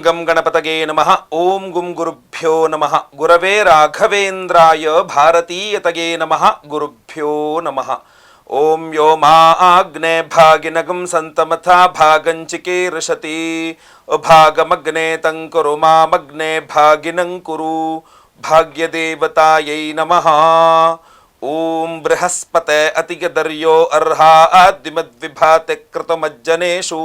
ಗಂ ಗಣಪತಗೆ ನಮಃ. ಓಂ ಗುಂ ಗುರುಭ್ಯೋ ನಮಃ. ಗುರವೇ ರಾಘವೇಂದ್ರಾಯ ಭಾರತೀಯತಗೆ ನಮಃ. ಗುರುಭ್ಯೋ ನಮಃ. ಓಂ ಯೋ ಮಾ ಆಗ್ನೇ ಭಾಗಿನಗಂ ಸಂತಮಥಾ ಭಾಗಂಚಿಕೇರ್ಷತಿ ಭಾಗಮಗ್ನೇ ತಂಕುರು ಮಾಮಗ್ನೇ ಭಾಗಿನಂಕುರು ಭಾಗ್ಯದೇವತಾಯೈ ನಮಃ. ಓಂ ಬೃಹಸ್ಪತೆ ಅತಿಗದರ್ಯೋ ಅರ್ಹಾದ್ವಿಮದ್ವಿಭಾತೆ ಕೃತಮಜ್ಜನೇಷು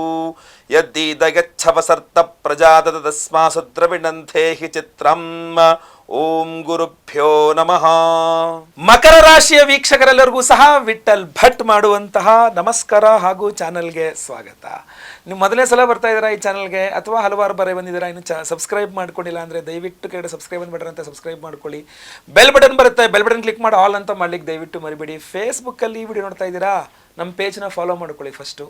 ಯದ್ದೀದಯಚ್ಛವಸರ್ತ ಪ್ರಜಾದತ ತಸ್ಮಾಸು ದ್ರವಿಣಂಥೇ ಹಿ ಚಿತ್ರಂ. ಓಂ ಗುರುಭ್ಯೋ ನಮಃ. ಮಕರ ರಾಶಿಯ ವೀಕ್ಷಕರೆಲ್ಲರಿಗೂ ಸಹ ವಿಠಲ್ ಭಟ್ ಮಾಡುವಂತಹ ನಮಸ್ಕಾರ ಹಾಗೂ ಚಾನಲ್ಗೆ ಸ್ವಾಗತ. ನೀವು ಮೊದಲನೇ ಸಲ ಬರ್ತಾ ಇದ್ದೀರಾ ಈ ಚಾನಲ್ಗೆ ಅಥವಾ ಹಲವಾರು ಬಾರಿ ಬಂದಿದ್ದೀರಾ, ಇನ್ನು ಸಬ್ಸ್ಕ್ರೈಬ್ ಮಾಡ್ಕೊಂಡಿಲ್ಲ ಅಂದರೆ ದಯವಿಟ್ಟು ಕೆಳಗಡೆ ಸಬ್ಸ್ಕ್ರೈಬ್ ಬಟನ್ ಅಂತ ಸಬ್ಸ್ಕ್ರೈಬ್ ಮಾಡ್ಕೊಳ್ಳಿ. ಬೆಲ್ ಬಟನ್ ಬರುತ್ತೆ, ಬೆಲ್ ಬಟನ್ ಕ್ಲಿಕ್ ಮಾಡಿ ಆಲ್ ಅಂತ ಮಾಡ್ಲಿಕ್ಕೆ ದಯವಿಟ್ಟು ಮರಿಬೇಡಿ. ಫೇಸ್ಬುಕ್ಕಲ್ಲಿ ಈ ವಿಡಿಯೋ ನೋಡ್ತಾ ಇದ್ದೀರಾ, ನಮ್ಮ ಪೇಜ್ನ ಫಾಲೋ ಮಾಡ್ಕೊಳ್ಳಿ ಫಸ್ಟು.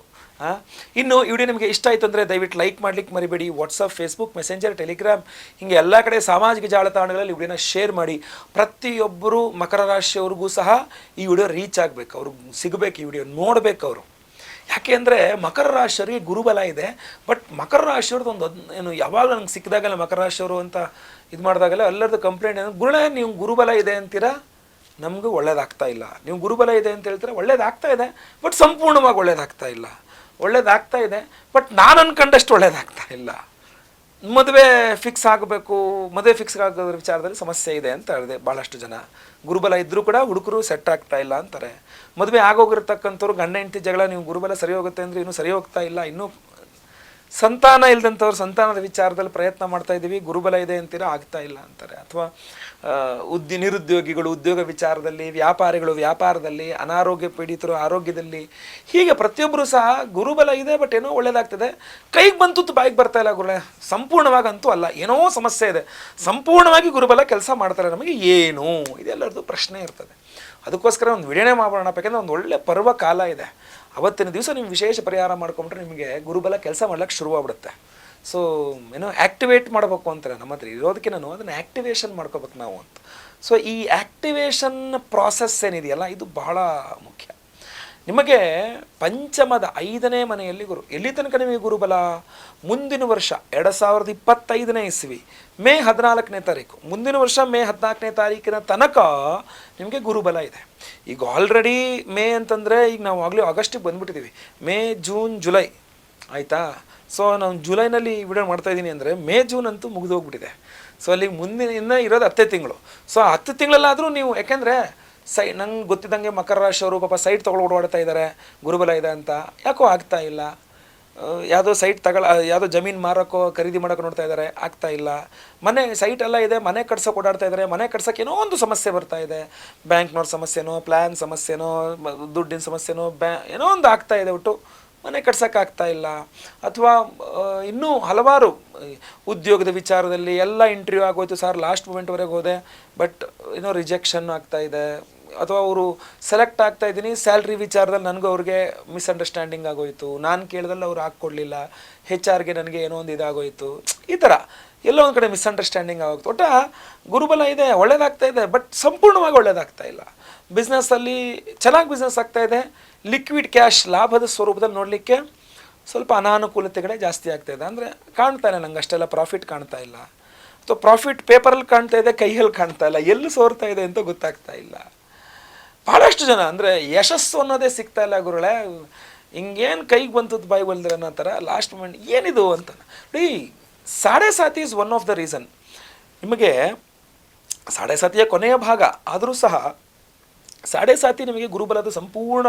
ಇನ್ನು ಈ ವಿಡಿಯೋ ನಿಮಗೆ ಇಷ್ಟ ಆಯಿತು ಅಂದರೆ ದಯವಿಟ್ಟು ಲೈಕ್ ಮಾಡ್ಲಿಕ್ಕೆ ಮರಿಬೇಡಿ. ವಾಟ್ಸಪ್, ಫೇಸ್ಬುಕ್, ಮೆಸೆಂಜರ್, ಟೆಲಿಗ್ರಾಮ್ ಹಿಂಗೆ ಎಲ್ಲ ಕಡೆ ಸಾಮಾಜಿಕ ಜಾಲತಾಣಗಳಲ್ಲಿ ವಿಡಿಯೋನ ಶೇರ್ ಮಾಡಿ. ಪ್ರತಿಯೊಬ್ಬರು ಮಕರ ರಾಶಿಯವ್ರಿಗೂ ಸಹ ಈ ವಿಡಿಯೋ ರೀಚ್ ಆಗಬೇಕು, ಅವ್ರಿಗೆ ಸಿಗಬೇಕು, ಈ ವಿಡಿಯೋ ನೋಡಬೇಕು ಅವರು. ಯಾಕೆ ಅಂದರೆ ಮಕರ ರಾಶಿಯವರಿಗೆ ಗುರುಬಲ ಇದೆ. ಬಟ್ ಮಕರ ರಾಶಿಯವ್ರದ್ದು ಒಂದು ಏನು ಯಾವಾಗ ನನಗೆ ಸಿಕ್ಕಿದಾಗಲ್ಲ ಮಕರ ರಾಶಿಯವರು ಅಂತ ಇದು ಮಾಡಿದಾಗಲ್ಲ ಎಲ್ಲರದ್ದು ಕಂಪ್ಲೇಂಟ್ ಏನು, ಗುರುಳೇ ನೀವು ಗುರುಬಲ ಇದೆ ಅಂತೀರಾ, ನಮಗೂ ಒಳ್ಳೇದಾಗ್ತಾ ಇಲ್ಲ. ನೀವು ಗುರುಬಲ ಇದೆ ಅಂತ ಹೇಳ್ತಾರೆ, ಒಳ್ಳೇದಾಗ್ತಾ ಇದೆ ಬಟ್ ಸಂಪೂರ್ಣವಾಗಿ ಒಳ್ಳೇದಾಗ್ತಾ ಇಲ್ಲ. ಒಳ್ಳೇದಾಗ್ತಾ ಇದೆ ಬಟ್ ನಾನು ಅನ್ಕೊಂಡಷ್ಟು ಒಳ್ಳೇದಾಗ್ತಾ ಇಲ್ಲ. ಮದುವೆ ಫಿಕ್ಸ್ ಆಗಬೇಕು, ಮದುವೆ ಫಿಕ್ಸ್ ಆಗೋದ್ರ ವಿಚಾರದಲ್ಲಿ ಸಮಸ್ಯೆ ಇದೆ ಅಂತ ಹೇಳಿದೆ. ಭಾಳಷ್ಟು ಜನ ಗುರುಬಲ ಇದ್ದರೂ ಕೂಡ ಹುಡುಗರು ಸೆಟ್ ಆಗ್ತಾ ಇಲ್ಲ ಅಂತಾರೆ. ಮದುವೆ ಆಗೋಗಿರ್ತಕ್ಕಂಥವ್ರು ಗಂಡ ಹೆಂಡತಿ ಜಗಳ, ನೀವು ಗುರುಬಲ ಸರಿ ಹೋಗುತ್ತೆ ಅಂದರೆ ಇನ್ನೂ ಸರಿ ಹೋಗ್ತಾ ಇಲ್ಲ. ಇನ್ನೂ ಸಂತಾನ ಇಲ್ಲದಂಥವ್ರು ಸಂತಾನದ ವಿಚಾರದಲ್ಲಿ ಪ್ರಯತ್ನ ಮಾಡ್ತಾ ಇದ್ದೀವಿ, ಗುರುಬಲ ಇದೆ ಅಂತೀರ ಆಗ್ತಾ ಇಲ್ಲ ಅಂತಾರೆ. ಅಥವಾ ನಿರುದ್ಯೋಗಿಗಳು ಉದ್ಯೋಗ ವಿಚಾರದಲ್ಲಿ, ವ್ಯಾಪಾರಿಗಳು ವ್ಯಾಪಾರದಲ್ಲಿ, ಅನಾರೋಗ್ಯ ಪೀಡಿತರು ಆರೋಗ್ಯದಲ್ಲಿ, ಹೀಗೆ ಪ್ರತಿಯೊಬ್ಬರು ಸಹ ಗುರುಬಲ ಇದೆ ಬಟ್ ಏನೋ ಒಳ್ಳೇದಾಗ್ತದೆ, ಕೈಗೆ ಬಂತು ಬಾಯಿಗೆ ಬರ್ತಾ ಇಲ್ಲ ಗುರುಳೆ, ಸಂಪೂರ್ಣವಾಗಂತೂ ಅಲ್ಲ, ಏನೋ ಸಮಸ್ಯೆ ಇದೆ, ಸಂಪೂರ್ಣವಾಗಿ ಗುರುಬಲ ಕೆಲಸ ಮಾಡ್ತಾರೆ ನಮಗೆ ಏನು, ಇದೆಲ್ಲರದ್ದು ಪ್ರಶ್ನೆ ಇರ್ತದೆ. ಅದಕ್ಕೋಸ್ಕರ ಒಂದು ವಿಡಿಯೋನೇ ಮಾಡೋಣ. ಯಾಕೆಂದರೆ ಒಂದು ಒಳ್ಳೆ ಪರ್ವ ಕಾಲ ಇದೆ. ಅವತ್ತಿನ ದಿವಸ ನೀವು ವಿಶೇಷ ಪರಿಹಾರ ಮಾಡ್ಕೊಂಡ್ರೆ ನಿಮಗೆ ಗುರುಬಲ ಕೆಲಸ ಮಾಡ್ಲಿಕ್ಕೆ ಶುರುವಾಗ್ಬಿಡುತ್ತೆ. ಸೊ ಏನೋ ಆ್ಯಕ್ಟಿವೇಟ್ ಮಾಡಬೇಕು ಅಂತಾರೆ, ನಮ್ಮ ಹತ್ರ ಇರೋದಕ್ಕೆ ನಾನು ಅದನ್ನು ಆ್ಯಕ್ಟಿವೇಶನ್ ಮಾಡ್ಕೋಬೇಕು ನಾವು ಅಂತ. ಸೊ ಈ ಆ್ಯಕ್ಟಿವೇಶನ್ ಪ್ರಾಸೆಸ್ ಏನಿದೆಯಲ್ಲ ಇದು ಬಹಳ ಮುಖ್ಯ. ನಿಮಗೆ ಪಂಚಮದ 5ನೇ ಮನೆಯಲ್ಲಿ ಗುರು, ಎಲ್ಲಿ ತನಕ ನಿಮಗೆ ಗುರುಬಲ? ಮುಂದಿನ ವರ್ಷ 2025ನೇ ಇಸ್ವಿ ಮೇ 14ನೇ ತಾರೀಕು, ಮುಂದಿನ ವರ್ಷ ಮೇ 14ನೇ ತಾರೀಕಿನ ತನಕ ನಿಮಗೆ ಗುರುಬಲ ಇದೆ. ಈಗ ಆಲ್ರೆಡಿ ಮೇ ಅಂತಂದರೆ ಈಗ ನಾವು ಆಗಲೇ ಆಗಸ್ಟಿಗೆ ಬಂದುಬಿಟ್ಟಿದ್ದೀವಿ, ಮೇ ಜೂನ್ ಜುಲೈ ಆಯಿತಾ. ಸೊ ನಾನು ಜುಲೈನಲ್ಲಿ ವಿಡಿಯೋ ಮಾಡ್ತಾಯಿದ್ದೀನಿ ಅಂದರೆ ಮೇ ಜೂನ್ ಅಂತೂ ಮುಗಿದು ಹೋಗ್ಬಿಟ್ಟಿದೆ. ಸೊ ಅಲ್ಲಿಗೆ ಮುಂದಿನ ಇನ್ನೂ ಇರೋದು 10 ತಿಂಗಳು. ಸೊ 10 ತಿಂಗಳಲ್ಲಾದರೂ ನೀವು, ಯಾಕೆಂದರೆ ನಂಗೆ ಗೊತ್ತಿದ್ದಂಗೆ ಮಕರ ರಾಶಿಯವರು ಪಾಪ ಸೈಟ್ ತೊಗೊಳ್ ಓಡಾಡ್ತಾ ಇದ್ದಾರೆ ಗುರುಬಲ ಇದೆ ಅಂತ, ಯಾಕೋ ಆಗ್ತಾ ಇಲ್ಲ. ಯಾವುದೋ ಸೈಟ್ ಯಾವುದೋ ಜಮೀನು ಮಾರೋಕ್ಕೋ ಖರೀದಿ ಮಾಡೋಕೆ ನೋಡ್ತಾ ಇದ್ದಾರೆ, ಆಗ್ತಾ ಇಲ್ಲ. ಮನೆ ಸೈಟ್ ಎಲ್ಲ ಇದೆ, ಮನೆ ಕಟ್ಸೋಕೆ ಓಡಾಡ್ತಾ ಇದ್ದಾರೆ, ಮನೆ ಕಟ್ಸೋಕೆ ಏನೋ ಒಂದು ಸಮಸ್ಯೆ ಬರ್ತಾ ಇದೆ, ಬ್ಯಾಂಕ್ನವ್ರ ಸಮಸ್ಯೆನೋ, ಪ್ಲ್ಯಾನ್ ಸಮಸ್ಯೆನೋ, ದುಡ್ಡಿನ ಸಮಸ್ಯೆನೋ, ಏನೋ ಒಂದು ಆಗ್ತಾ ಇದೆ, ಒಟ್ಟು ಮನೆ ಕಟ್ಸೋಕ್ಕಾಗ್ತಾ ಇಲ್ಲ. ಅಥವಾ ಇನ್ನೂ ಹಲವಾರು ಉದ್ಯೋಗದ ವಿಚಾರದಲ್ಲಿ ಎಲ್ಲ ಇಂಟರ್ವ್ಯೂ ಆಗೋಯ್ತು ಸರ್, ಲಾಸ್ಟ್ ಮೂಮೆಂಟ್ವರೆಗೆ ಹೋದೆ ಬಟ್ ಏನೋ ರಿಜೆಕ್ಷನ್ ಆಗ್ತಾ ಇದೆ. ಅಥವಾ ಅವರು ಸೆಲೆಕ್ಟ್ ಆಗ್ತಾ ಇದ್ದೀನಿ, ಸ್ಯಾಲ್ರಿ ವಿಚಾರದಲ್ಲಿ ನನಗೂ ಅವ್ರಿಗೆ ಮಿಸ್ಅಂಡರ್ಸ್ಟ್ಯಾಂಡಿಂಗ್ ಆಗೋಯಿತು, ನಾನು ಕೇಳಿದಲ್ಲಿ ಅವ್ರು ಹಾಕ್ಕೊಡ್ಲಿಲ್ಲ, HR ನನಗೆ ಏನೋ ಒಂದು ಇದಾಗೋಯಿತು. ಈ ಥರ ಎಲ್ಲೋ ಒಂದು ಕಡೆ ಮಿಸ್ಅಂಡರ್ಸ್ಟ್ಯಾಂಡಿಂಗ್ ಆಗೋಯ್ತು. ಒಟ್ಟು ಗುರುಬಲ ಇದೆ, ಒಳ್ಳೇದಾಗ್ತಾ ಇದೆ ಬಟ್ ಸಂಪೂರ್ಣವಾಗಿ ಒಳ್ಳೇದಾಗ್ತಾ ಇಲ್ಲ. ಬಿಸ್ನೆಸ್ಸಲ್ಲಿ ಚೆನ್ನಾಗಿ ಬಿಸ್ನೆಸ್ ಆಗ್ತಾ ಇದೆ, ಲಿಕ್ವಿಡ್ ಕ್ಯಾಶ್ ಲಾಭದ ಸ್ವರೂಪದಲ್ಲಿ ನೋಡಲಿಕ್ಕೆ ಸ್ವಲ್ಪ ಅನಾನುಕೂಲತೆಗಳೇ ಜಾಸ್ತಿ ಆಗ್ತಾ ಇದೆ. ಅಂದರೆ ಕಾಣ್ತಾ ಇಲ್ಲ, ನಂಗೆ ಅಷ್ಟೆಲ್ಲ ಪ್ರಾಫಿಟ್ ಕಾಣ್ತಾ ಇಲ್ಲ, ಅಥವಾ ಪ್ರಾಫಿಟ್ ಪೇಪರಲ್ಲಿ ಕಾಣ್ತಾ ಇದೆ, ಕೈಯಲ್ಲಿ ಕಾಣ್ತಾ ಇಲ್ಲ, ಎಲ್ಲಿ ಸೋರ್ತಾ ಇದೆ ಅಂತ ಗೊತ್ತಾಗ್ತಾ ಇಲ್ಲ. ಭಾಳಷ್ಟು ಜನ ಅಂದರೆ ಯಶಸ್ಸು ಅನ್ನೋದೇ ಸಿಗ್ತಾ ಇಲ್ಲ ಗುರುಗಳೇ, ಹಿಂಗೇನು ಕೈಗೆ ಬಂತದ್ದು ಬಾಯಿ ಬಂದ್ರೆ ಅನ್ನೋ ಥರ ಲಾಸ್ಟ್ ಮೂಮೆಂಟ್ ಏನಿದು ಅಂತ. ನೋಡಿ, Sade Sati is one of the reason. ನಿಮಗೆ ಸಾಡೆ ಸಾತಿಯ ಕೊನೆಯ ಭಾಗ ಆದರೂ ಸಹ ಸಾಡೆ ಸಾತಿ ನಿಮಗೆ ಗುರುಬಲದ ಸಂಪೂರ್ಣ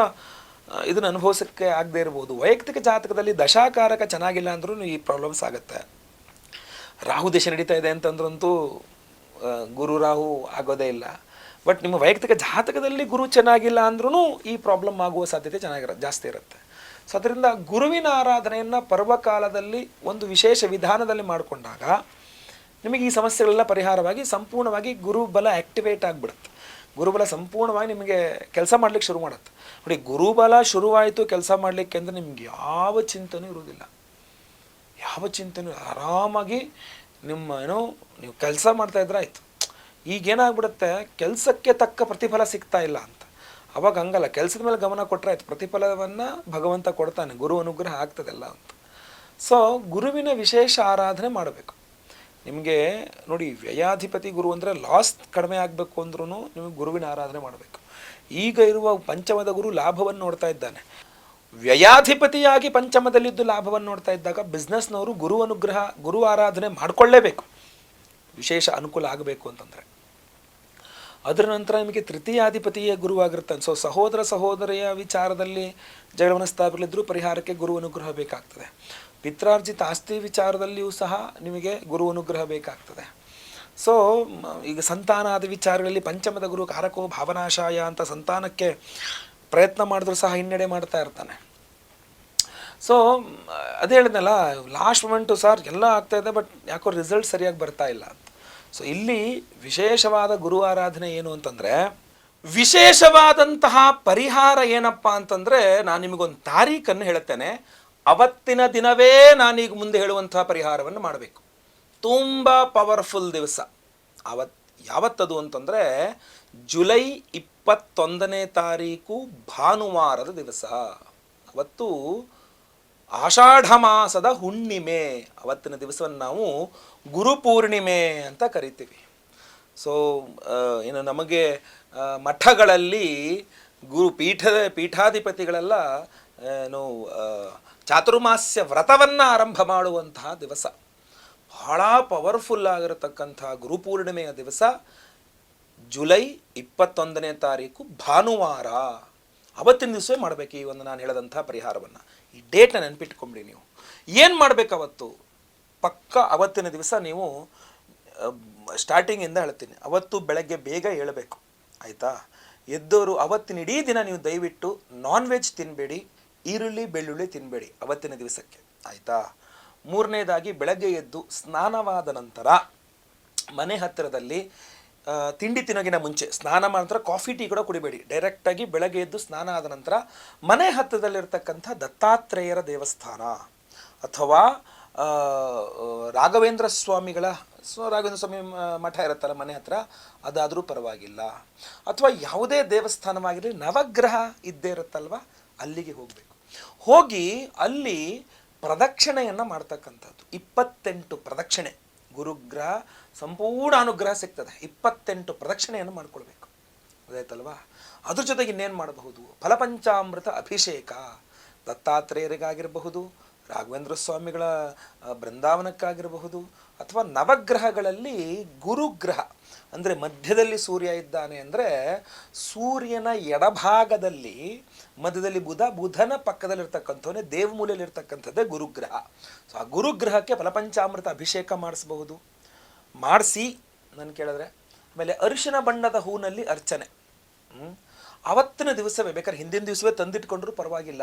ಇದನ್ನು ಅನುಭವಿಸೋಕ್ಕೆ ಆಗದೆ ಇರ್ಬೋದು. ವೈಯಕ್ತಿಕ ಜಾತಕದಲ್ಲಿ ದಶಾಕಾರಕ ಚೆನ್ನಾಗಿಲ್ಲ ಅಂದ್ರೂ ಈ ಪ್ರಾಬ್ಲಮ್ಸ್ ಆಗುತ್ತೆ. ರಾಹು ದೇಶ ನಡೀತಾ ಇದೆ ಅಂತಂದ್ರಂತೂ ಗುರು ರಾಹು ಆಗೋದೇ ಇಲ್ಲ. ಬಟ್ ನಿಮ್ಮ ವೈಯಕ್ತಿಕ ಜಾತಕದಲ್ಲಿ ಗುರು ಚೆನ್ನಾಗಿಲ್ಲ ಅಂದ್ರೂ ಈ ಪ್ರಾಬ್ಲಮ್ ಆಗುವ ಸಾಧ್ಯತೆ ಜಾಸ್ತಿ ಇರುತ್ತೆ. ಸೊ ಅದರಿಂದ ಗುರುವಿನ ಆರಾಧನೆಯನ್ನು ಪರ್ವಕಾಲದಲ್ಲಿ ಒಂದು ವಿಶೇಷ ವಿಧಾನದಲ್ಲಿ ಮಾಡಿಕೊಂಡಾಗ ನಿಮಗೆ ಈ ಸಮಸ್ಯೆಗಳೆಲ್ಲ ಪರಿಹಾರವಾಗಿ ಸಂಪೂರ್ಣವಾಗಿ ಗುರುಬಲ ಆ್ಯಕ್ಟಿವೇಟ್ ಆಗಿಬಿಡುತ್ತೆ. ಗುರುಬಲ ಸಂಪೂರ್ಣವಾಗಿ ನಿಮಗೆ ಕೆಲಸ ಮಾಡಲಿಕ್ಕೆ ಶುರು ಮಾಡುತ್ತೆ. ನೋಡಿ, ಗುರುಬಲ ಶುರುವಾಯಿತು ಕೆಲಸ ಮಾಡಲಿಕ್ಕೆ ಅಂದರೆ ನಿಮ್ಗೆ ಯಾವ ಚಿಂತನೆ ಇರುವುದಿಲ್ಲ, ಯಾವ ಚಿಂತನೆ, ಆರಾಮಾಗಿ ನೀವು ಕೆಲಸ ಮಾಡ್ತಾಯಿದ್ರೆ ಆಯಿತು. ಈಗೇನಾಗ್ಬಿಡುತ್ತೆ, ಕೆಲಸಕ್ಕೆ ತಕ್ಕ ಪ್ರತಿಫಲ ಸಿಗ್ತಾ ಇಲ್ಲ ಅಂತ. ಅವಾಗ ಹಂಗಲ್ಲ, ಕೆಲಸದ ಮೇಲೆ ಗಮನ ಕೊಟ್ಟರೆ ಆಯ್ತು, ಪ್ರತಿಫಲವನ್ನು ಭಗವಂತ ಕೊಡ್ತಾನೆ, ಗುರು ಅನುಗ್ರಹ ಆಗ್ತದೆಲ್ಲ ಅಂತ. ಸೊ ಗುರುವಿನ ವಿಶೇಷ ಆರಾಧನೆ ಮಾಡಬೇಕು. ನಿಮಗೆ ನೋಡಿ, ವ್ಯಯಾಧಿಪತಿ ಗುರು ಅಂದರೆ ಲಾಸ್ ಕಡಿಮೆ ಆಗಬೇಕು ಅಂದ್ರೂ ನಿಮಗೆ ಗುರುವಿನ ಆರಾಧನೆ ಮಾಡಬೇಕು. ಈಗ ಇರುವ ಪಂಚಮದ ಗುರು ಲಾಭವನ್ನು ನೋಡ್ತಾ ಇದ್ದಾನೆ. ವ್ಯಯಾಧಿಪತಿಯಾಗಿ ಪಂಚಮದಲ್ಲಿದ್ದು ಲಾಭವನ್ನು ನೋಡ್ತಾ ಇದ್ದಾಗ ಬಿಸ್ನೆಸ್ನವರು ಗುರು ಅನುಗ್ರಹ, ಗುರು ಆರಾಧನೆ ಮಾಡಿಕೊಳ್ಳೇಬೇಕು, ವಿಶೇಷ ಅನುಕೂಲ ಆಗಬೇಕು ಅಂತಂದರೆ. ಅದರ ನಂತರ ನಿಮಗೆ ತೃತೀಯಾಧಿಪತಿಯೇ ಗುರುವಾಗಿರ್ತಾನೆ. ಸೊ ಸಹೋದರಿಯ ವಿಚಾರದಲ್ಲಿ ಜಗಳ ಮನಸ್ತಾಪಗಳಿದ್ರೂ ಪರಿಹಾರಕ್ಕೆ ಗುರು ಅನುಗ್ರಹ ಬೇಕಾಗ್ತದೆ. ಪಿತ್ರಾರ್ಜಿತ ಆಸ್ತಿ ವಿಚಾರದಲ್ಲಿಯೂ ಸಹ ನಿಮಗೆ ಗುರು ಅನುಗ್ರಹ ಬೇಕಾಗ್ತದೆ. ಸೊ ಈಗ ಸಂತಾನಾದಿ ವಿಚಾರಗಳಲ್ಲಿ ಪಂಚಮದ ಗುರು ಕಾರಕೋ ಭಾವನಾಶಾಯ ಅಂತ ಸಂತಾನಕ್ಕೆ ಪ್ರಯತ್ನ ಮಾಡಿದ್ರೂ ಸಹ ಹಿನ್ನಡೆ ಮಾಡ್ತಾ ಇರ್ತಾನೆ. ಸೊ ಅದೇ ಹೇಳಿದ್ನಲ್ಲ, ಲಾಸ್ಟ್ ಮೊಮೆಂಟು ಸರ್ ಎಲ್ಲ ಆಗ್ತಾಯಿದೆ ಬಟ್ ಯಾಕೋ ರಿಸಲ್ಟ್ ಸರಿಯಾಗಿ ಬರ್ತಾ ಇಲ್ಲ ಅಂತ. ಸೊ ಇಲ್ಲಿ ವಿಶೇಷವಾದ ಗುರು ಆರಾಧನೆ ಏನು ಅಂತಂದರೆ, ವಿಶೇಷವಾದಂತಹ ಪರಿಹಾರ ಏನಪ್ಪ ಅಂತಂದರೆ, ನಾನು ನಿಮಗೊಂದು ತಾರೀಖನ್ನು ಹೇಳುತ್ತೇನೆ. ಅವತ್ತಿನ ದಿನವೇ ನಾನೀಗ ಮುಂದೆ ಹೇಳುವಂತಹ ಪರಿಹಾರವನ್ನು ಮಾಡಬೇಕು. ತುಂಬ ಪವರ್ಫುಲ್ ದಿವಸ ಯಾವತ್ತದು ಅಂತಂದರೆ ಜುಲೈ 21ನೇ ತಾರೀಕು ಭಾನುವಾರದ ದಿವಸ. ಅವತ್ತು ಆಷಾಢ ಮಾಸದ ಹುಣ್ಣಿಮೆ. ಅವತ್ತಿನ ದಿವಸವನ್ನು ನಾವು ಗುರುಪೂರ್ಣಿಮೆ ಅಂತ ಕರಿತೀವಿ. ಸೊ ಏನು ನಮಗೆ ಮಠಗಳಲ್ಲಿ ಪೀಠಾಧಿಪತಿಗಳೆಲ್ಲ ಏನು ಚಾತುರ್ಮಾಸ್ಯ ವ್ರತವನ್ನು ಆರಂಭ ಮಾಡುವಂತಹ ದಿವಸ. ಬಹಳ ಪವರ್ಫುಲ್ ಆಗಿರತಕ್ಕಂಥ ಗುರುಪೂರ್ಣಿಮೆಯ ದಿವಸ ಜುಲೈ 21ನೇ ತಾರೀಕು ಭಾನುವಾರ. ಅವತ್ತಿನ ದಿವಸವೇ ಮಾಡಬೇಕು ಈ ಒಂದು ನಾನು ಹೇಳದಂಥ ಪರಿಹಾರವನ್ನು. ಈ ಡೇಟ್ನ ನೆನಪಿಟ್ಕೊಂಬಿಡಿ. ನೀವು ಏನು ಮಾಡಬೇಕು ಅವತ್ತು? ಪಕ್ಕ ಅವತ್ತಿನ ದಿವಸ ನೀವು ಸ್ಟಾರ್ಟಿಂಗಿಂದ ಹೇಳ್ತೀನಿ, ಅವತ್ತು ಬೆಳಗ್ಗೆ ಬೇಗ ಏಳಬೇಕು, ಆಯಿತಾ? ಎದ್ದವರು ಅವತ್ತಿನ ಇಡೀ ದಿನ ನೀವು ದಯವಿಟ್ಟು ನಾನ್ ವೆಜ್ ತಿನ್ನಬೇಡಿ, ಈರುಳ್ಳಿ ಬೆಳ್ಳುಳ್ಳಿ ತಿನ್ನಬೇಡಿ ಅವತ್ತಿನ ದಿವಸಕ್ಕೆ, ಆಯಿತಾ? ಮೂರನೇದಾಗಿ ಬೆಳಗ್ಗೆ ಎದ್ದು ಸ್ನಾನವಾದ ನಂತರ ಮನೆ ಹತ್ತಿರದಲ್ಲಿ ತಿಂಡಿ ತಿನ್ನೋಗಿನ ಮುಂಚೆ ಸ್ನಾನ ಮಾಡಿದ್ರೆ ಕಾಫಿ ಟೀ ಕೂಡ ಕುಡಿಬೇಡಿ. ಡೈರೆಕ್ಟಾಗಿ ಬೆಳಗ್ಗೆ ಎದ್ದು ಸ್ನಾನ ಆದ ನಂತರ ಮನೆ ಹತ್ತಿರದಲ್ಲಿರ್ತಕ್ಕಂಥ ದತ್ತಾತ್ರೇಯರ ದೇವಸ್ಥಾನ ಅಥವಾ ರಾಘವೇಂದ್ರ ಸ್ವಾಮಿಗಳ ರಾಘವೇಂದ್ರ ಸ್ವಾಮಿ ಮಠ ಇರುತ್ತಲ್ಲ ಮನೆ ಹತ್ರ, ಅದಾದರೂ ಪರವಾಗಿಲ್ಲ. ಅಥವಾ ಯಾವುದೇ ದೇವಸ್ಥಾನವಾಗಿರಲಿ ನವಗ್ರಹ ಇದ್ದೇ ಇರುತ್ತಲ್ವ, ಅಲ್ಲಿಗೆ ಹೋಗಬೇಕು. ಹೋಗಿ ಅಲ್ಲಿ ಪ್ರದಕ್ಷಿಣೆಯನ್ನು ಮಾಡ್ತಕ್ಕಂಥದ್ದು. 28 ಪ್ರದಕ್ಷಿಣೆ. ಗುರುಗ್ರಹ ಸಂಪೂರ್ಣ ಅನುಗ್ರಹ ಸಿಗ್ತದೆ. 28 ಪ್ರದಕ್ಷಿಣೆಯನ್ನು ಮಾಡ್ಕೊಳ್ಬೇಕು, ಅದಾಯ್ತಲ್ವಾ? ಅದ್ರ ಜೊತೆಗೆ ಇನ್ನೇನು ಮಾಡಬಹುದು? ಫಲಪಂಚಾಮೃತ ಅಭಿಷೇಕ ದತ್ತಾತ್ರೇಯರಿಗಾಗಿರಬಹುದು, ರಾಘವೇಂದ್ರ ಸ್ವಾಮಿಗಳ ಬೃಂದಾವನಕ್ಕಾಗಿರಬಹುದು, ಅಥವಾ ನವಗ್ರಹಗಳಲ್ಲಿ ಗುರುಗ್ರಹ ಅಂದರೆ ಮಧ್ಯದಲ್ಲಿ ಸೂರ್ಯ ಇದ್ದಾನೆ ಅಂದರೆ ಸೂರ್ಯನ ಎಡಭಾಗದಲ್ಲಿ ಮಧ್ಯದಲ್ಲಿ ಬುಧನ ಪಕ್ಕದಲ್ಲಿರ್ತಕ್ಕಂಥವನೇ ದೇವಮೂಲೆಯಲ್ಲಿರ್ತಕ್ಕಂಥದ್ದೇ ಗುರುಗ್ರಹ. ಸೊ ಆ ಗುರುಗ್ರಹಕ್ಕೆ ಫಲಪಂಚಾಮೃತ ಅಭಿಷೇಕ ಮಾಡಿಸಬಹುದು. ಮಾಡಿಸಿ ನಾನು ಕೇಳಿದ್ರೆ ಆಮೇಲೆ ಅರಿಶಿನ ಬಣ್ಣದ ಹೂನಲ್ಲಿ ಅರ್ಚನೆ. ಅವತ್ತಿನ ದಿವಸವೇ, ಬೇಕಾದ್ರೆ ಹಿಂದಿನ ದಿವಸವೇ ತಂದಿಟ್ಕೊಂಡ್ರೂ ಪರವಾಗಿಲ್ಲ,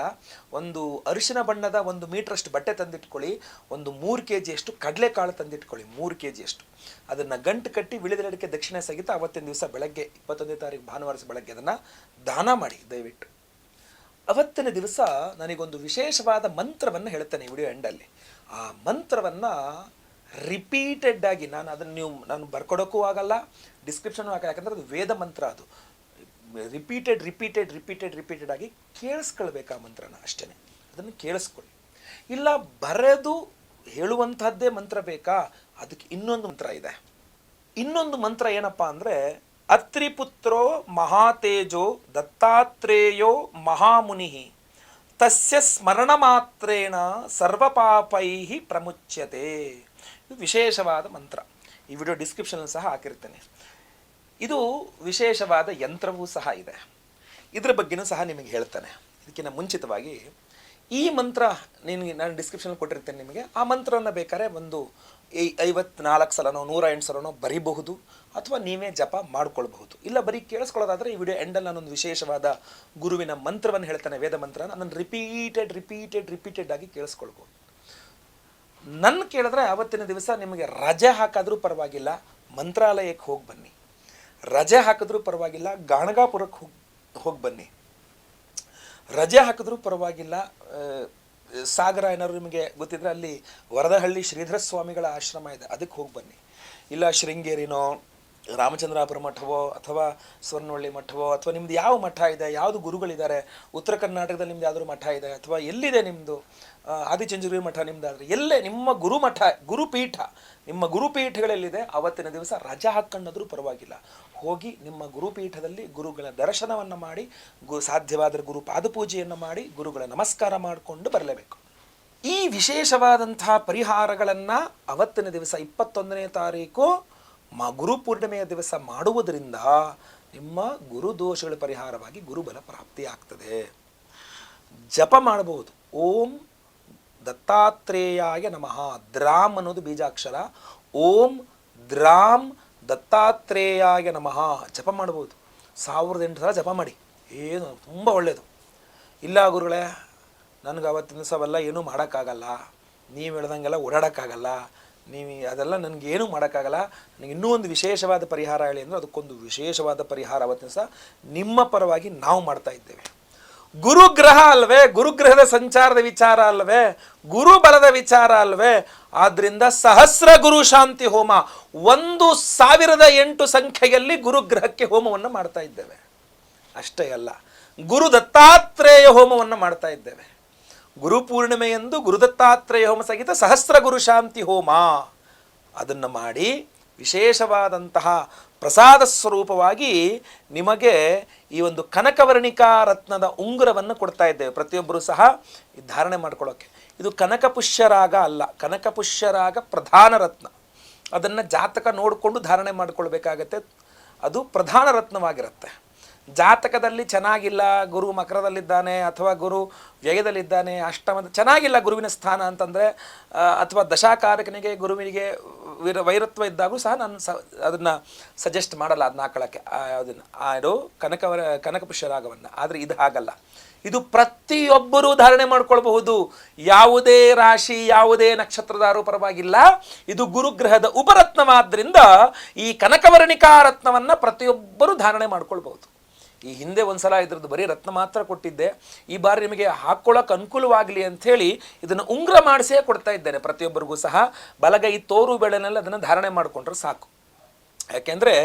ಒಂದು ಅರಿಶಿನ ಬಣ್ಣದ 1 ಮೀಟ್ರಷ್ಟು ಬಟ್ಟೆ ತಂದಿಟ್ಕೊಳ್ಳಿ, ಒಂದು 3 kg ಕಡಲೆಕಾಳು ತಂದಿಟ್ಕೊಳ್ಳಿ, 3 kg. ಅದನ್ನು ಗಂಟು ಕಟ್ಟಿ ವಿಳಿದೆರಡಕ್ಕೆ ದಕ್ಷಿಣೆ ಸಹಿತ ಅವತ್ತಿನ ದಿವಸ ಬೆಳಗ್ಗೆ 21ನೇ ತಾರೀಕು ಭಾನುವಾರ ಬೆಳಗ್ಗೆ ಅದನ್ನು ದಾನ ಮಾಡಿ ದಯವಿಟ್ಟು. ಅವತ್ತಿನ ದಿವಸ ನನಗೊಂದು ವಿಶೇಷವಾದ ಮಂತ್ರವನ್ನು ಹೇಳ್ತೇನೆ ಈ ವಿಡಿಯೋ ಎಂಡಲ್ಲಿ. ಆ ಮಂತ್ರವನ್ನು ರಿಪೀಟೆಡ್ ಆಗಿ ನಾನು ಬರ್ಕೊಡೋಕ್ಕೂ ಆಗಲ್ಲ, ಡಿಸ್ಕ್ರಿಪ್ಷನ್ ಆಗಲ್ಲ, ಯಾಕಂದರೆ ಅದು ವೇದ ಮಂತ್ರ. ಅದು ರಿಪೀಟೆಡ್ ಆಗಿ ಕೇಳಿಸ್ಕೊಳ್ಬೇಕು ಆ ಮಂತ್ರನ, ಅಷ್ಟೇ. ಅದನ್ನು ಕೇಳಿಸ್ಕೊಳ್ಳಿ. ಇಲ್ಲ ಬರೆದು ಹೇಳುವಂಥದ್ದೇ ಮಂತ್ರ ಬೇಕಾ? ಅದಕ್ಕೆ ಇನ್ನೊಂದು ಮಂತ್ರ ಇದೆ. ಇನ್ನೊಂದು ಮಂತ್ರ ಏನಪ್ಪ ಅಂದರೆ, ಅತ್ರಿಪುತ್ರೋ ಮಹಾತೇಜೋ ದತ್ತಾತ್ರೇಯೋ ಮಹಾಮುನಿ ತಸ್ಯ ಸ್ಮರಣ ಮಾತ್ರೇಣ ಸರ್ವಪಾಪೈ ಪ್ರಮುಚ್ಯತೆ. ಇದು ವಿಶೇಷವಾದ ಮಂತ್ರ. ಈ ವಿಡಿಯೋ ಡಿಸ್ಕ್ರಿಪ್ಷನಲ್ಲಿ ಸಹ ಹಾಕಿರ್ತೇನೆ. ಇದು ವಿಶೇಷವಾದ ಯಂತ್ರವೂ ಸಹ ಇದೆ. ಇದರ ಬಗ್ಗೆನೂ ಸಹ ನಿಮಗೆ ಹೇಳ್ತಾನೆ. ಇದಕ್ಕಿಂತ ಮುಂಚಿತವಾಗಿ ಈ ಮಂತ್ರ ನಾನು ಡಿಸ್ಕ್ರಿಪ್ಷನಲ್ಲಿ ಕೊಟ್ಟಿರ್ತೇನೆ ನಿಮಗೆ. ಆ ಮಂತ್ರವನ್ನು ಬೇಕಾದ್ರೆ ಒಂದು 54 ಸಲನೋ 108 ಸಲನೋ ಬರೀಬಹುದು, ಅಥವಾ ನೀವೇ ಜಪ ಮಾಡ್ಕೊಳ್ಬಹುದು. ಇಲ್ಲ ಬರೀ ಕೇಳಿಸ್ಕೊಳ್ಳೋದಾದರೆ ಈ ವಿಡಿಯೋ ಎಂಡಲ್ಲಿ ನಾನೊಂದು ವಿಶೇಷವಾದ ಗುರುವಿನ ಮಂತ್ರವನ್ನು ಹೇಳ್ತಾನೆ, ವೇದ ಮಂತ್ರನ. ಅದನ್ನು ರಿಪೀಟೆಡ್ ಆಗಿ ಕೇಳಿಸ್ಕೊಳ್ಬೋದು. ನನ್ನ ಕೇಳಿದ್ರೆ ಆವತ್ತಿನ ದಿವಸ ನಿಮಗೆ ರಜೆ ಹಾಕಾದರೂ ಪರವಾಗಿಲ್ಲ, ಮಂತ್ರಾಲಯಕ್ಕೆ ಹೋಗಿ ಬನ್ನಿ. ರಜೆ ಹಾಕಿದ್ರೂ ಪರವಾಗಿಲ್ಲ, ಗಾಣಗಾಪುರಕ್ಕೆ ಹೋಗಿ ಬನ್ನಿ. ರಜೆ ಹಾಕಿದ್ರೂ ಪರವಾಗಿಲ್ಲ, ಸಾಗರ ಏನಾದ್ರು ನಿಮಗೆ ಗೊತ್ತಿದ್ರೆ ಅಲ್ಲಿ ವರದಹಳ್ಳಿ ಶ್ರೀಧರ ಸ್ವಾಮಿಗಳ ಆಶ್ರಮ ಇದೆ, ಅದಕ್ಕೆ ಹೋಗಿ ಬನ್ನಿ. ಇಲ್ಲ ಶೃಂಗೇರಿನೋ ರಾಮಚಂದ್ರಾಪುರ ಮಠವೋ ಅಥವಾ ಸ್ವರ್ಣವಳ್ಳಿ ಮಠವೋ ಅಥವಾ ನಿಮ್ದು ಯಾವ ಮಠ ಇದೆ, ಯಾವುದು ಗುರುಗಳಿದ್ದಾರೆ, ಉತ್ತರ ಕರ್ನಾಟಕದಲ್ಲಿ ನಿಮ್ದು ಯಾವ್ದಾದ್ರು ಮಠ ಇದೆ ಅಥವಾ ಎಲ್ಲಿದೆ ನಿಮ್ಮದು ಆದಿಚುಂಚನಗಿರಿ ಮಠ ನಿಮ್ದಾದ್ರೆ ಎಲ್ಲೇ ನಿಮ್ಮ ಗುರುಮಠ ಗುರುಪೀಠ ನಿಮ್ಮ ಗುರುಪೀಠಗಳಲ್ಲಿದೆ, ಅವತ್ತಿನ ದಿವಸ ರಜಾ ಹಾಕ್ಕೊಂಡಾದ್ರೂ ಪರವಾಗಿಲ್ಲ, ಹೋಗಿ ನಿಮ್ಮ ಗುರುಪೀಠದಲ್ಲಿ ಗುರುಗಳ ದರ್ಶನವನ್ನು ಮಾಡಿ ಸಾಧ್ಯವಾದರೆ ಗುರು ಪಾದಪೂಜೆಯನ್ನು ಮಾಡಿ ಗುರುಗಳ ನಮಸ್ಕಾರ ಮಾಡಿಕೊಂಡು ಬರಲೇಬೇಕು. ಈ ವಿಶೇಷವಾದಂತಹ ಪರಿಹಾರಗಳನ್ನು ಅವತ್ತಿನ ದಿವಸ 21ನೇ ತಾರೀಕು ಗುರುಪೂರ್ಣಿಮೆಯ ದಿವಸ ಮಾಡುವುದರಿಂದ ನಿಮ್ಮ ಗುರು ದೋಷಗಳ ಪರಿಹಾರವಾಗಿ ಗುರುಬಲ ಪ್ರಾಪ್ತಿ ಆಗ್ತದೆ. ಜಪ ಮಾಡಬಹುದು. ಓಂ ದತ್ತಾತ್ರೇಯಾಯ ನಮಃ. ದ್ರಾಮ್ ಅನ್ನೋದು ಬೀಜಾಕ್ಷರ. ಓಂ ದ್ರಾಮ್ ದತ್ತಾತ್ರೇಯಾಯ ನಮಃ ಜಪ ಮಾಡ್ಬೋದು. 1008 ಸಲ ಜಪ ಮಾಡಿ, ಏನು ತುಂಬ ಒಳ್ಳೆಯದು. ಇಲ್ಲ ಗುರುಗಳೇ, ನನಗೆ ಅವತ್ತಿನ ದಿವಸವೆಲ್ಲ ಏನೂ ಮಾಡೋಕ್ಕಾಗಲ್ಲ, ನೀವು ಹೇಳ್ದಂಗೆಲ್ಲ ಓಡಾಡೋಕ್ಕಾಗಲ್ಲ, ನೀವು ಅದೆಲ್ಲ ನನಗೇನು ಮಾಡೋಕ್ಕಾಗಲ್ಲ, ನನಗೆ ಇನ್ನೂ ಒಂದು ವಿಶೇಷವಾದ ಪರಿಹಾರ ಹೇಳಿ ಅಂದರೆ ಅದಕ್ಕೊಂದು ವಿಶೇಷವಾದ ಪರಿಹಾರ ಅವತ್ತಿನ ದಿವಸ ನಿಮ್ಮ ಪರವಾಗಿ ನಾವು ಮಾಡ್ತಾ ಇದ್ದೇವೆ. ಗುರುಗ್ರಹ ಅಲ್ವೇ, ಗುರುಗ್ರಹದ ಸಂಚಾರದ ವಿಚಾರ ಅಲ್ವೇ, ಗುರುಬಲದ ವಿಚಾರ ಅಲ್ವೇ, ಆದ್ದರಿಂದ ಸಹಸ್ರ ಗುರು ಶಾಂತಿ ಹೋಮ 1008 ಸಂಖ್ಯೆಯಲ್ಲಿ ಗುರುಗ್ರಹಕ್ಕೆ ಹೋಮವನ್ನು ಮಾಡ್ತಾ ಇದ್ದೇವೆ. ಅಷ್ಟೇ ಅಲ್ಲ, ಗುರು ದತ್ತಾತ್ರೇಯ ಹೋಮವನ್ನು ಮಾಡ್ತಾ ಇದ್ದೇವೆ. ಗುರುಪೂರ್ಣಿಮೆಯಂದು ಗುರುದತ್ತಾತ್ರೇಯ ಹೋಮ ಸಹಿತ ಸಹಸ್ರ ಗುರು ಶಾಂತಿ ಹೋಮ ಅದನ್ನು ಮಾಡಿ ವಿಶೇಷವಾದಂತಹ ಪ್ರಸಾದ ಸ್ವರೂಪವಾಗಿ ನಿಮಗೆ ಈ ಒಂದು ಕನಕವರ್ಣಿಕಾ ರತ್ನದ ಉಂಗುರವನ್ನು ಕೊಡ್ತಾ ಇದ್ದೇವೆ. ಪ್ರತಿಯೊಬ್ಬರೂ ಸಹ ಧಾರಣೆ ಮಾಡ್ಕೊಳ್ಳೋಕ್ಕೆ. ಇದು ಕನಕಪುಷ್ಯರಾಗ ಅಲ್ಲ, ಕನಕಪುಷ್ಯರಾಗ ಪ್ರಧಾನ ರತ್ನ. ಅದನ್ನು ಜಾತಕ ನೋಡಿಕೊಂಡು ಧಾರಣೆ ಮಾಡ್ಕೊಳ್ಬೇಕಾಗತ್ತೆ. ಅದು ಪ್ರಧಾನ ರತ್ನವಾಗಿರುತ್ತೆ. ಜಾತಕದಲ್ಲಿ ಚೆನ್ನಾಗಿಲ್ಲ, ಗುರು ಮಕರದಲ್ಲಿದ್ದಾನೆ ಅಥವಾ ಗುರು ವ್ಯಯದಲ್ಲಿದ್ದಾನೆ, ಅಷ್ಟಮ ಚೆನ್ನಾಗಿಲ್ಲ ಗುರುವಿನ ಸ್ಥಾನ ಅಂತಂದರೆ, ಅಥವಾ ದಶಾಕಾರಕನಿಗೆ ಗುರುವಿನಿಗೆ ವೈರತ್ವ ಇದ್ದಾಗೂ ಸಹ ನಾನು ಅದನ್ನು ಸಜೆಸ್ಟ್ ಮಾಡಲ್ಲ, ಅದನ್ನ ಹಾಕೊಳ್ಳೋಕ್ಕೆ. ಅದನ್ನು ಅದು ಕನಕಪುಷ್ಯರಾಗವನ್ನು. ಆದರೆ ಇದು ಹಾಗಲ್ಲ. ಇದು ಪ್ರತಿಯೊಬ್ಬರೂ ಧಾರಣೆ ಮಾಡ್ಕೊಳ್ಬಹುದು. ಯಾವುದೇ ರಾಶಿ, ಯಾವುದೇ ನಕ್ಷತ್ರದಾರು ಪರವಾಗಿಲ್ಲ. ಇದು ಗುರುಗ್ರಹದ ಉಪರತ್ನವಾದ್ದರಿಂದ ಈ ಕನಕವರ್ಣಿಕಾ ರತ್ನವನ್ನು ಪ್ರತಿಯೊಬ್ಬರೂ ಧಾರಣೆ ಮಾಡ್ಕೊಳ್ಬಹುದು. ಈ ಹಿಂದೆ ಒಂದ್ಸಲ ಇದ್ರದ್ದು ಬರೀ ರತ್ನ ಮಾತ್ರ ಕೊಟ್ಟಿದ್ದೆ. ಈ ಬಾರಿ ನಿಮಗೆ ಹಾಕ್ಕೊಳ್ಳೋಕೆ ಅನುಕೂಲವಾಗಲಿ ಅಂಥೇಳಿ ಇದನ್ನು ಉಂಗುರ ಮಾಡಿಸೇ ಕೊಡ್ತಾ ಇದ್ದೇನೆ. ಪ್ರತಿಯೊಬ್ಬರಿಗೂ ಸಹ ಬಲಗೈ ತೋರು ಬೆಳೆನಲ್ಲಿ ಅದನ್ನು ಧಾರಣೆ ಮಾಡಿಕೊಂಡ್ರೆ ಸಾಕು. ಯಾಕೆಂದರೆ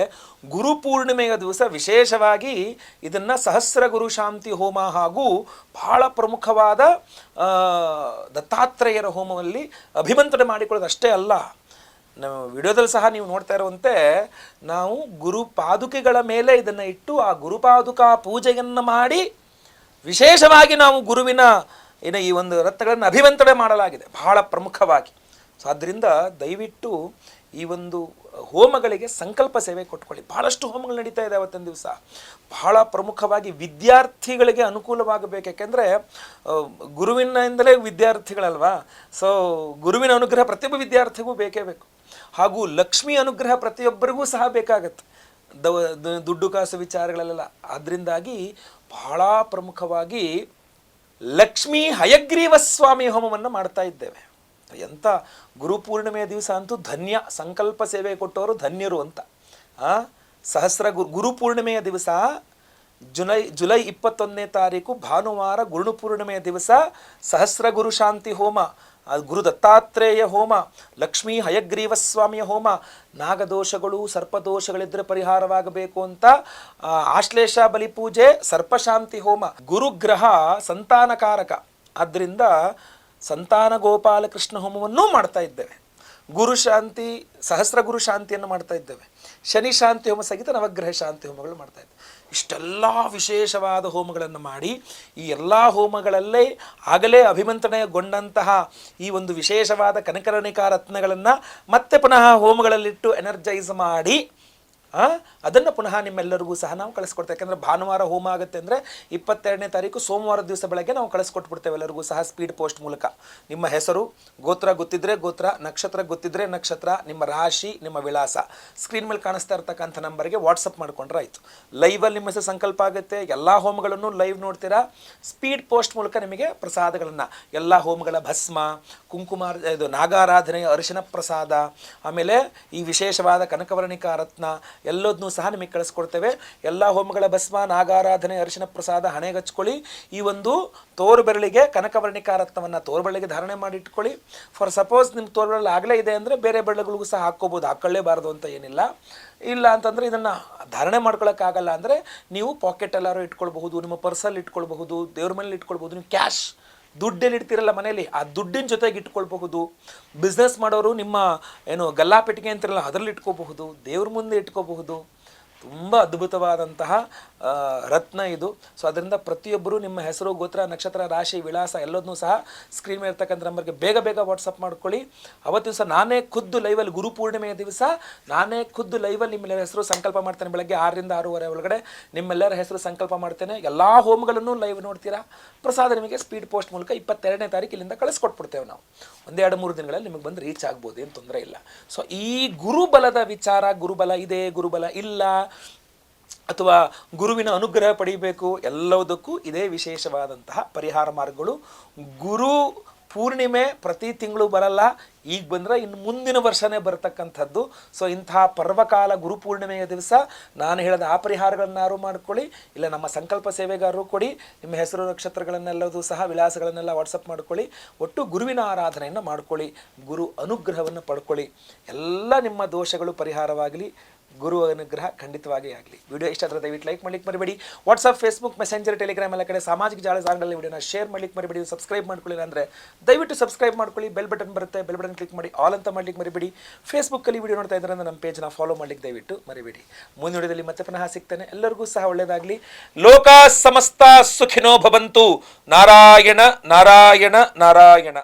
ಗುರುಪೂರ್ಣಿಮೆಯ ದಿವಸ ವಿಶೇಷವಾಗಿ ಇದನ್ನು ಸಹಸ್ರ ಗುರು ಶಾಂತಿ ಹೋಮ ಹಾಗೂ ಬಹಳ ಪ್ರಮುಖವಾದ ದತ್ತಾತ್ರೇಯರ ಹೋಮದಲ್ಲಿ ಅಭಿಮಂತ್ರಣೆ ಮಾಡಿಕೊಳ್ಳೋದು ಅಷ್ಟೇ ಅಲ್ಲ. ನಾವು ವಿಡಿಯೋದಲ್ಲಿ ಸಹ ನೀವು ನೋಡ್ತಾ ಇರುವಂತೆ ನಾವು ಗುರುಪಾದುಕೆಗಳ ಮೇಲೆ ಇದನ್ನು ಇಟ್ಟು ಆ ಗುರುಪಾದುಕಾ ಪೂಜೆಯನ್ನು ಮಾಡಿ ವಿಶೇಷವಾಗಿ ನಾವು ಗುರುವಿನ ಈ ಒಂದು ರತ್ನಗಳನ್ನು ಅಭಿಮಂತ್ರಣೆ ಮಾಡಲಾಗಿದೆ ಬಹಳ ಪ್ರಮುಖವಾಗಿ. ಸೊ ಆದ್ದರಿಂದ ದಯವಿಟ್ಟು ಈ ಒಂದು ಹೋಮಗಳಿಗೆ ಸಂಕಲ್ಪ ಸೇವೆ ಕೊಟ್ಕೊಳ್ಳಿ. ಬಹಳಷ್ಟು ಹೋಮಗಳು ನಡೀತಾ ಇದೆ ಅವತ್ತಿನ ದಿವಸ. ಬಹಳ ಪ್ರಮುಖವಾಗಿ ವಿದ್ಯಾರ್ಥಿಗಳಿಗೆ ಅನುಕೂಲವಾಗಬೇಕು. ಯಾಕೆಂದರೆ ಗುರುವಿನಿಂದಲೇ ವಿದ್ಯಾರ್ಥಿಗಳಲ್ವಾ. ಸೊ ಗುರುವಿನ ಅನುಗ್ರಹ ಪ್ರತಿಯೊಬ್ಬ ವಿದ್ಯಾರ್ಥಿಗೂ ಬೇಕೇ ಬೇಕು. ಹಾಗೂ ಲಕ್ಷ್ಮಿ ಅನುಗ್ರಹ ಪ್ರತಿಯೊಬ್ಬರಿಗೂ ಸಹ ಬೇಕಾಗತ್ತೆ, ದುಡ್ಡು ಕಾಸು ವಿಚಾರಗಳಲ್ಲೆಲ್ಲ. ಅದರಿಂದಾಗಿ ಬಹಳ ಪ್ರಮುಖವಾಗಿ ಲಕ್ಷ್ಮೀ ಹಯಗ್ರೀವ ಸ್ವಾಮಿ ಹೋಮವನ್ನು ಮಾಡ್ತಾ ಇದ್ದೇವೆ. ಎಂಥ ಗುರುಪೂರ್ಣಿಮೆಯ ದಿವಸ ಅಂತೂ ಧನ್ಯ, ಸಂಕಲ್ಪ ಸೇವೆ ಕೊಟ್ಟವರು ಧನ್ಯರು ಅಂತ. ಸಹಸ್ರ ಗುರುಪೂರ್ಣಿಮೆಯ ದಿವಸ ಜುಲೈ 21ನೇ ತಾರೀಕು ಭಾನುವಾರ ಗುರುಪೂರ್ಣಿಮೆಯ ದಿವಸ ಸಹಸ್ರ ಗುರು ಶಾಂತಿ ಹೋಮ, ಗುರು ದತ್ತಾತ್ರೇಯ ಹೋಮ, ಲಕ್ಷ್ಮೀ ಹಯಗ್ರೀವ ಸ್ವಾಮಿಯ ಹೋಮ, ನಾಗದೋಷಗಳು ಸರ್ಪದೋಷಗಳಿದ್ದರೆ ಪರಿಹಾರವಾಗಬೇಕು ಅಂತ ಆಶ್ಲೇಷ ಬಲಿಪೂಜೆ, ಸರ್ಪಶಾಂತಿ ಹೋಮ. ಗುರುಗ್ರಹ ಸಂತಾನಕಾರಕ, ಆದ್ದರಿಂದ ಸಂತಾನ ಗೋಪಾಲಕೃಷ್ಣ ಹೋಮವನ್ನೂ ಮಾಡ್ತಾ ಇದ್ದೇವೆ. ಗುರು ಶಾಂತಿ, ಸಹಸ್ರ ಗುರು ಶಾಂತಿಯನ್ನು ಮಾಡ್ತಾ ಇದ್ದೇವೆ. ಶನಿ ಶಾಂತಿ ಹೋಮ ಸಹಿತ ನವಗ್ರಹ ಶಾಂತಿ ಹೋಮಗಳು ಮಾಡ್ತಾ ಇದ್ದೇವೆ. ಇಷ್ಟೆಲ್ಲ ವಿಶೇಷವಾದ ಹೋಮಗಳನ್ನು ಮಾಡಿ ಈ ಎಲ್ಲ ಹೋಮಗಳಲ್ಲೇ ಆಗಲೇ ಅಭಿಮಂತ್ರಣೆಗೊಂಡಂತಹ ಈ ಒಂದು ವಿಶೇಷವಾದ ಕನಕವರ್ಣಿಕಾ ರತ್ನಗಳನ್ನು ಮತ್ತೆ ಪುನಃ ಹೋಮಗಳಲ್ಲಿಟ್ಟು ಎನರ್ಜೈಸ್ ಮಾಡಿ ಅದನ್ನು ಪುನಃ ನಿಮ್ಮೆಲ್ಲರಿಗೂ ಸಹ ನಾವು ಕಳಿಸ್ಕೊಡ್ತೇವೆ. ಯಾಕೆಂದರೆ ಭಾನುವಾರ ಹೋಮ ಆಗುತ್ತೆ ಅಂದರೆ 22ನೇ ತಾರೀಕು ಸೋಮವಾರ ದಿವಸ ಬೆಳಗ್ಗೆ ನಾವು ಕಳಿಸ್ಕೊಟ್ಬಿಡ್ತೇವೆ ಎಲ್ಲರಿಗೂ ಸಹ ಸ್ಪೀಡ್ ಪೋಸ್ಟ್ ಮೂಲಕ. ನಿಮ್ಮ ಹೆಸರು, ಗೋತ್ರ ಗೊತ್ತಿದ್ದರೆ ಗೋತ್ರ, ನಕ್ಷತ್ರ ಗೊತ್ತಿದ್ದರೆ ನಕ್ಷತ್ರ, ನಿಮ್ಮ ರಾಶಿ, ನಿಮ್ಮ ವಿಳಾಸ ಸ್ಕ್ರೀನ್ ಮೇಲೆ ಕಾಣಿಸ್ತಾ ಇರ್ತಕ್ಕಂಥ ನಂಬರ್ಗೆ ವಾಟ್ಸಪ್ ಮಾಡಿಕೊಂಡ್ರೆ ಆಯಿತು. ಲೈವಲ್ಲಿ ನಿಮ್ಮ ಹೆಸರು ಸಂಕಲ್ಪ ಆಗುತ್ತೆ. ಎಲ್ಲ ಹೋಮಗಳನ್ನು ಲೈವ್ ನೋಡ್ತೀರಾ. ಸ್ಪೀಡ್ ಪೋಸ್ಟ್ ಮೂಲಕ ನಿಮಗೆ ಪ್ರಸಾದಗಳನ್ನು, ಎಲ್ಲ ಹೋಮಗಳ ಭಸ್ಮ, ಕುಂಕುಮ, ಇದು ನಾಗಾರಾಧನೆಯ ಅರಿಶಿನ ಪ್ರಸಾದ, ಆಮೇಲೆ ಈ ವಿಶೇಷವಾದ ಕನಕವರ್ಣಿಕಾ ರತ್ನ ಎಲ್ಲದನ್ನೂ ಸಹ ನಿಮಗೆ ಕಳಿಸ್ಕೊಡ್ತೇವೆ. ಎಲ್ಲ ಹೋಮಗಳ ಭಸ್ಮ, ನಾಗಾರಾಧನೆ, ಅರಿಶಿನ ಪ್ರಸಾದ ಹಣೆಗೆ ಹಚ್ಕೊಳ್ಳಿ. ಈ ಒಂದು ತೋರು ಬೆರಳಿಗೆ ಕನಕವರ್ಣಿಕಾ ರತ್ನವನ್ನು ತೋರು ಬೆರಳಿಗೆ ಧಾರಣೆ ಮಾಡಿ ಇಟ್ಕೊಳ್ಳಿ. ಫಾರ್ ಸಪೋಸ್ ನಿಮ್ಮ ತೋರು ಬೆರಳು ಆಗಲೇ ಇದೆ ಅಂದರೆ ಬೇರೆ ಬೆರಳುಗಳಿಗೂ ಸಹ ಹಾಕ್ಕೋಬೋದು, ಹಾಕ್ಕೊಳ್ಳೇಬಾರ್ದು ಅಂತ ಏನಿಲ್ಲ. ಇಲ್ಲ ಅಂತಂದರೆ ಇದನ್ನು ಧಾರಣೆ ಮಾಡ್ಕೊಳ್ಳೋಕ್ಕಾಗಲ್ಲ ಅಂದರೆ ನೀವು ಪಾಕೆಟ್ ಎಲ್ಲರೂ ಇಟ್ಕೊಳ್ಬಹುದು, ನಿಮ್ಮ ಪರ್ಸಲ್ಲಿ ಇಟ್ಕೊಳ್ಬಹುದು, ದೇವ್ರ ಮನೇಲಿ ಇಟ್ಕೊಳ್ಬಹುದು. ನೀವು ಕ್ಯಾಶ್ ದುಡ್ಡಲ್ಲಿ ಇಡ್ತಿರಲ್ಲ ಮನೇಲಿ, ಆ ದುಡ್ಡಿನ ಜೊತೆಗೆ ಇಟ್ಕೊಳ್ಬಹುದು. ಬಿಸ್ನೆಸ್ ಮಾಡೋರು ನಿಮ್ಮ ಏನು ಗಲ್ಲಾಪೆಟ್ಟಿಗೆ ಅಂತಿರಲ್ಲ ಅದರಲ್ಲಿ ಇಟ್ಕೋಬಹುದು, ದೇವ್ರ ಮುಂದೆ ಇಟ್ಕೋಬಹುದು. ತುಂಬ ಅದ್ಭುತವಾದಂತಹ ರತ್ನ ಇದು. ಸೊ ಅದರಿಂದ ಪ್ರತಿಯೊಬ್ಬರು ನಿಮ್ಮ ಹೆಸರು, ಗೋತ್ರ, ನಕ್ಷತ್ರ, ರಾಶಿ, ವಿಳಾಸ ಎಲ್ಲದನ್ನೂ ಸಹ ಸ್ಕ್ರೀನ್ ಮೇಲೆ ಇರ್ತಕ್ಕಂಥ ನಂಬರ್ಗೆ ಬೇಗ ಬೇಗ ವಾಟ್ಸಪ್ ಮಾಡ್ಕೊಳ್ಳಿ. ಅವತ್ತು ದಿವಸ ನಾನೇ ಖುದ್ದು ಲೈವಲ್ಲಿ, ಗುರು ಪೂರ್ಣಿಮೆಯ ದಿವಸ ನಾನೇ ಖುದ್ದು ಲೈವಲ್ಲಿ ನಿಮ್ಮೆಲ್ಲರ ಹೆಸರು ಸಂಕಲ್ಪ ಮಾಡ್ತೇನೆ. ಬೆಳಗ್ಗೆ 6ರಿಂದ 6:30 ಒಳಗಡೆ ನಿಮ್ಮೆಲ್ಲರ ಹೆಸರು ಸಂಕಲ್ಪ ಮಾಡ್ತೇನೆ. ಎಲ್ಲ ಹೋಮಗಳನ್ನು ಲೈವ್ ನೋಡ್ತೀರಾ. ಪ್ರಸಾದ ನಿಮಗೆ ಸ್ಪೀಡ್ ಪೋಸ್ಟ್ ಮೂಲಕ 22ನೇ ತಾರೀಕು ಇಲ್ಲಿಂದ ಕಳಿಸ್ಕೊಟ್ಬಿಡ್ತೇವೆ ನಾವು. 1-2-3 ದಿನಗಳಲ್ಲಿ ನಿಮಗೆ ಬಂದು ರೀಚ್ ಆಗ್ಬೋದು, ಏನು ತೊಂದರೆ ಇಲ್ಲ. ಸೊ ಈ ಗುರುಬಲದ ವಿಚಾರ, ಗುರುಬಲ ಇದೆ, ಗುರುಬಲ ಇಲ್ಲ, ಅಥವಾ ಗುರುವಿನ ಅನುಗ್ರಹ ಪಡೆಯಬೇಕು, ಎಲ್ಲದಕ್ಕೂ ಇದೇ ವಿಶೇಷವಾದಂತಹ ಪರಿಹಾರ ಮಾರ್ಗಗಳು. ಗುರು ಪೂರ್ಣಿಮೆ ಪ್ರತಿ ತಿಂಗಳು ಬರಲ್ಲ, ಈಗ ಬಂದರೆ ಇನ್ನು ಮುಂದಿನ ವರ್ಷವೇ ಬರತಕ್ಕಂಥದ್ದು. ಸೊ ಇಂತಹ ಪರ್ವಕಾಲ ಗುರುಪೂರ್ಣಿಮೆಯ ದಿವಸ ನಾನು ಹೇಳಿದ ಆ ಪರಿಹಾರಗಳನ್ನಾರು ಮಾಡ್ಕೊಳ್ಳಿ, ಇಲ್ಲ ನಮ್ಮ ಸಂಕಲ್ಪ ಸೇವೆಗಾರರು ಕೊಡಿ. ನಿಮ್ಮ ಹೆಸರು, ನಕ್ಷತ್ರಗಳನ್ನೆಲ್ಲದೂ ಸಹ ವಿಳಾಸಗಳನ್ನೆಲ್ಲ ವಾಟ್ಸಪ್ ಮಾಡ್ಕೊಳ್ಳಿ. ಒಟ್ಟು ಗುರುವಿನ ಆರಾಧನೆಯನ್ನು ಮಾಡ್ಕೊಳ್ಳಿ, ಗುರು ಅನುಗ್ರಹವನ್ನು ಪಡ್ಕೊಳ್ಳಿ. ಎಲ್ಲ ನಿಮ್ಮ ದೋಷಗಳು ಪರಿಹಾರವಾಗಲಿ, ಗುರು ಅನುಗ್ರಹ ಖಂಡಿತವಾಗಿ ಆಗಲಿ. ವಿಡಿಯೋ ಇಷ್ಟ ಆದರೆ ದಯವಿಟ್ಟು ಲೈಕ್ ಮಾಡ್ಲಿಕ್ಕೆ ಮರಿಬೇಡಿ. ವಾಟ್ಸಪ್, ಫೇಸ್ಬುಕ್, ಮೆಸೆಂಜರ್, ಟೆಲಿಗ್ರಾಮ್ ಎಲ್ಲ ಕಡೆ ಸಾಮಾಜಿಕ ಜಾಲತಾಣಗಳಲ್ಲಿ ವಿಡಿಯೋನ ಶೇರ್ ಮಾಡ್ಲಿಕ್ಕೆ ಮರಿಬೇಡಿ. ಸಬ್ಸ್ಕ್ರೈಬ್ ಮಾಡ್ಕೊಳ್ಳಿಲ್ಲ ಅಂದರೆ ದಯವಿಟ್ಟು ಸಬ್ಸ್ಕ್ರೈಬ್ ಮಾಡ್ಕೊಳ್ಳಿ. ಬೆಲ್ ಬಟನ್ ಬರುತ್ತೆ, ಬೆಲ್ ಬಟನ್ ಕ್ಲಿಕ್ ಮಾಡಿ ಆಲ್ ಅಂತ ಮಾಡ್ಲಿಕ್ಕೆ ಮರಿಬೇಡಿ. ಫೇಸ್ಬುಕ್ಕಲ್ಲಿ ವಿಡಿಯೋ ನೋಡ್ತಾ ಇದ್ದಾರೆ ಅಂದರೆ ನಮ್ಮ ಪೇಜ್ನ ಫಾಲೋ ಮಾಡ್ಲಿಕ್ಕೆ ದಯವಿಟ್ಟು ಮರಿಬೇಡಿ. ಮುಂದಿನ ವಿಡಿಯೋದಲ್ಲಿ ಮತ್ತೆ ಪುನಃ ಸಿಗ್ತೇನೆ. ಎಲ್ಲರಿಗೂ ಸಹ ಒಳ್ಳೆಯದಾಗಲಿ. ಲೋಕ ಸಮಸ್ತ ಸುಖಿನೋ ಭವಂತು. ನಾರಾಯಣ ನಾರಾಯಣ ನಾರಾಯಣ.